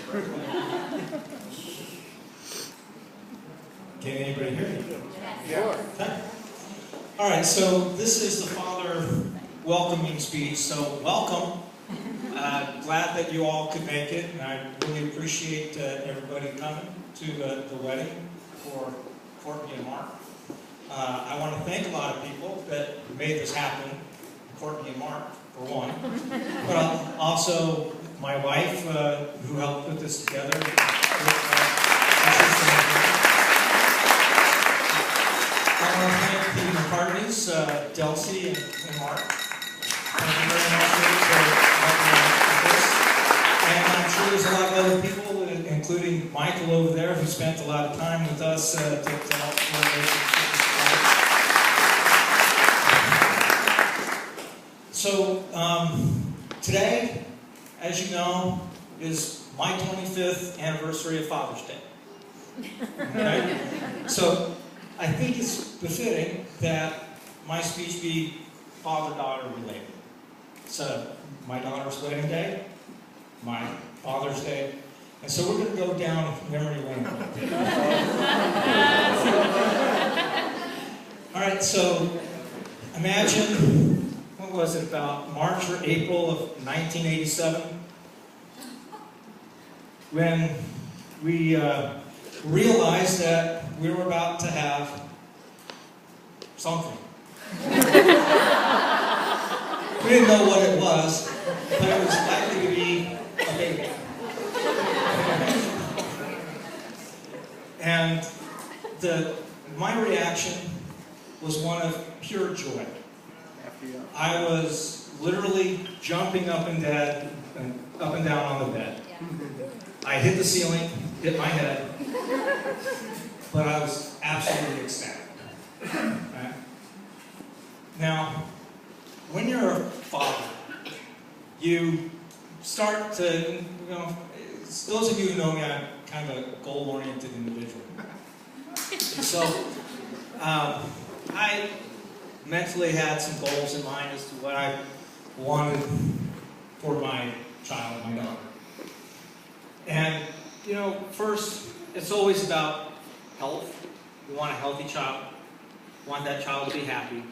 Can anybody hear me? Yeah. Okay. All right, so this is the Father welcoming speech. So welcome. Glad that you all could make it, and I really appreciate everybody coming to the wedding for Courtney and Mark. I want to thank a lot of people that made this happen, Courtney and Mark, for one, but also my wife, who helped put this together. I want to thank the McCartneys, Delcy and Mark. Thank you very much for helping me with this. And I'm sure there's a lot of other people, including Michael over there, who spent a lot of time with us to help coordinate this. So today, as you know, is my 25th anniversary of Father's Day. Okay? So I think it's befitting that my speech be father-daughter related. So my daughter's wedding day, my Father's Day, and so we're going to go down memory lane a little bit. All right, so imagine, what was it, about March or April of 1987, when we realized that we were about to have something. We didn't know what it was, but it was likely to be a baby. And my reaction was one of pure joy. I was literally jumping up and down on the bed. I hit the ceiling, hit my head, but I was absolutely ecstatic. Right? Now, when you're a father, you start to, those of you who know me, I'm kind of a goal-oriented individual. So, I mentally had some goals in mind as to what I wanted for my child, my daughter. And, first, it's always about health. We want a healthy child. We want that child to be happy.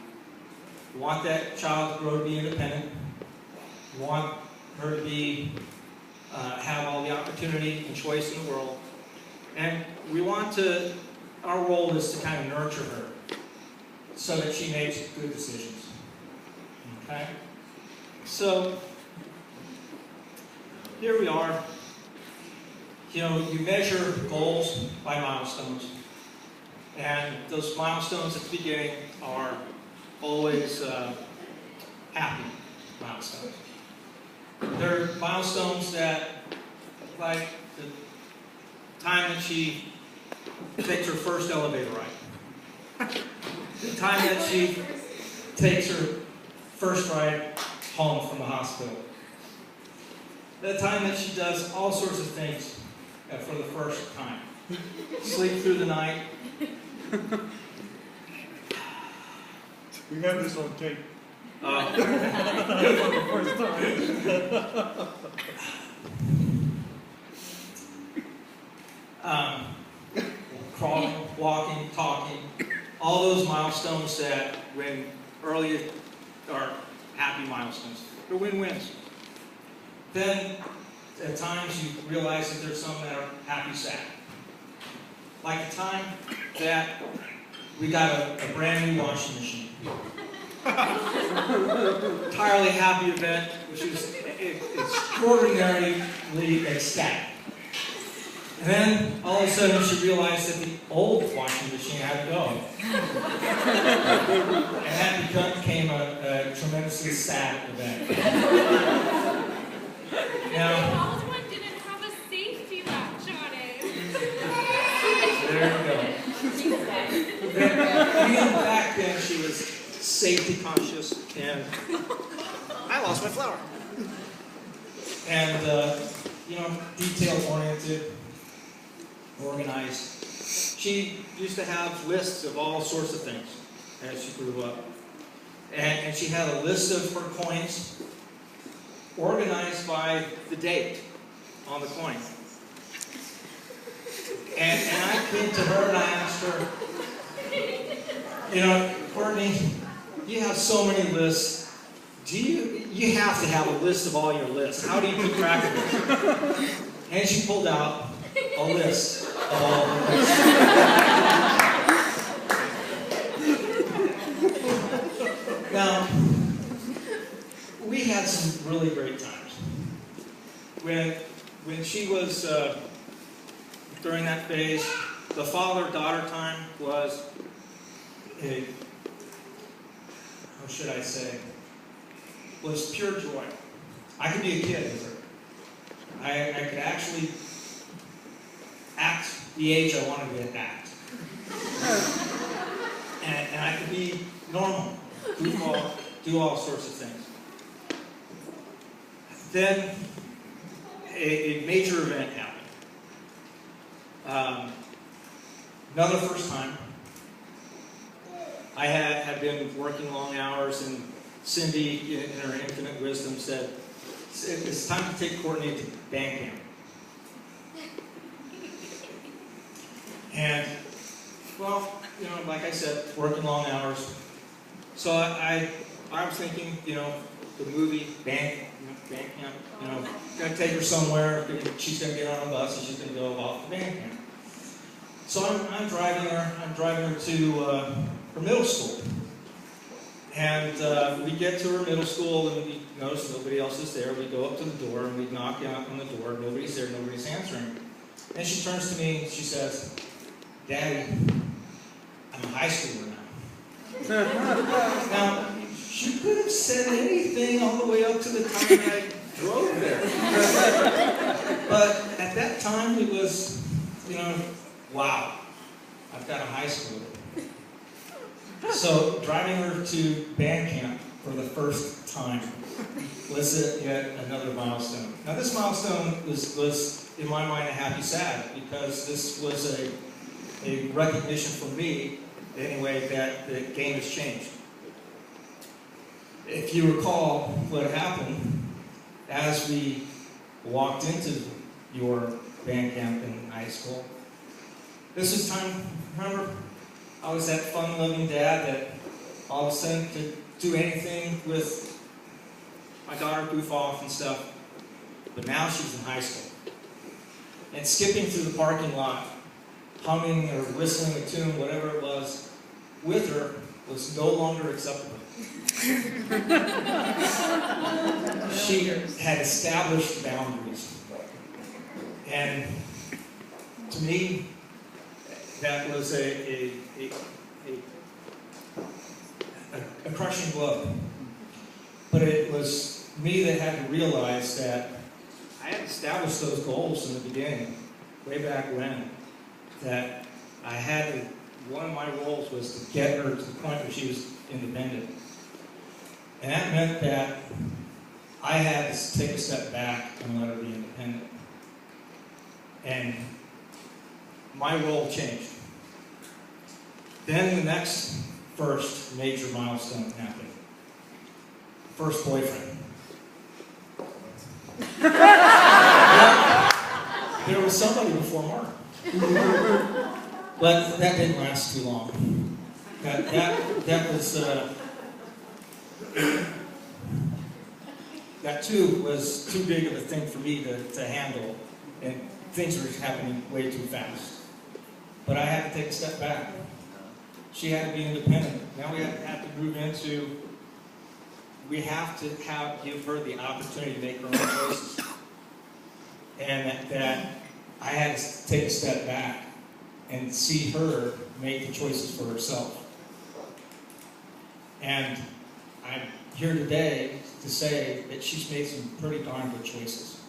We want that child to grow to be independent. We want her to be, have all the opportunity and choice in the world. And we want to, our role is to kind of nurture her so that she makes good decisions. Okay? So, here we are. You measure goals by milestones. And those milestones at the beginning are always happy milestones. They're milestones that, like the time that she takes her first elevator ride, the time that she takes her first ride home from the hospital, the time that she does all sorts of things for the first time. Sleep through the night. We have this on tape. Crawling, walking, talking, all those milestones that when early are happy milestones. They're win-wins. Then at times you realize that there's some that are happy sad. Like the time that we got a brand new washing machine. Entirely happy event, which is extraordinarily ecstatic. And then all of a sudden she realized that the old washing machine had to go. And that became a tremendously sad event. Now, The old one didn't have a safety latch on it. there you go. Even back then she was safety conscious, and I lost my flower. And detail oriented, organized. She used to have lists of all sorts of things as she grew up. And she had a list of her coins organized by the date on the coin. And I came to her and I asked her, you know, Courtney, you have so many lists. You have to have a list of all your lists. How do you keep track of it? And she pulled out a list of all the lists. Now, we had some really great times. When she was, during that phase, the father-daughter time was how should I say, was pure joy. I could be a kid with her. I could actually act the age I wanted to act. And I could be normal, do all sorts of things. Then a major event happened. Another first time. I had been working long hours, and Cindy, in her infinite wisdom, said, it's time to take Courtney to band camp. And, well, you know, like I said, working long hours. So I was thinking, you know, the movie, band camp, you know, gonna take her somewhere, she's gonna get on a bus and she's gonna go off to band camp. So I'm driving her to her middle school. And we get to her middle school and we notice nobody else is there. We go up to the door and we knock on the door. Nobody's there, nobody's answering. And she turns to me and she says, Daddy, I'm a high schooler now. Now, she could have said anything all the way up to the time I drove there. But at that time it was, you know, wow, I've got a high schooler. So driving her to band camp for the first time was yet another milestone. Now this milestone was in my mind a happy sad, because this was a recognition for me, anyway, that the game has changed. If you recall what happened as we walked into your band camp in high school, this was time, remember, I was that fun-loving dad that all of a sudden could do anything with my daughter, goof off and stuff. But now she's in high school. And skipping through the parking lot, humming or whistling a tune, whatever it was, with her was no longer acceptable. She had established boundaries. And to me, that was a crushing blow. But it was me that had to realize that I had established those goals in the beginning, way back when, that I had to, one of my roles was to get her to the point where she was independent. And that meant that I had to take a step back and let her be independent. And my role changed. Then the next first major milestone happened. First boyfriend. There was somebody before Mark. But that didn't last too long. That was that too was too big of a thing for me to handle, and things were happening way too fast. But I had to take a step back. She had to be independent. Now we have to move into, we have to give her the opportunity to make her own choices. And that I had to take a step back and see her make the choices for herself. And I'm here today to say that she's made some pretty darn good choices.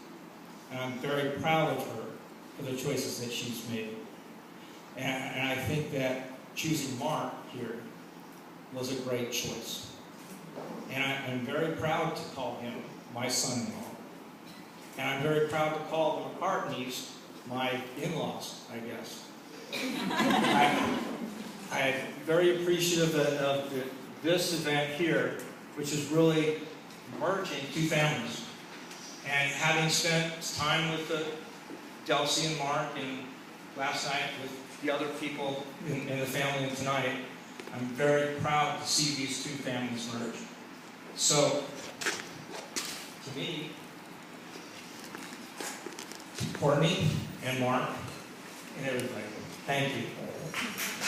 And I'm very proud of her for the choices that she's made. And I think that choosing Mark here was a great choice. And I'm very proud to call him my son-in-law. And I'm very proud to call the McCartneys my in-laws, I guess. I'm very appreciative of this event here, which is really merging two families. And having spent time with Delcy and Mark and last night with the other people in the family and tonight, I'm very proud to see these two families merge. So, to me, Courtney and Mark and everybody, thank you.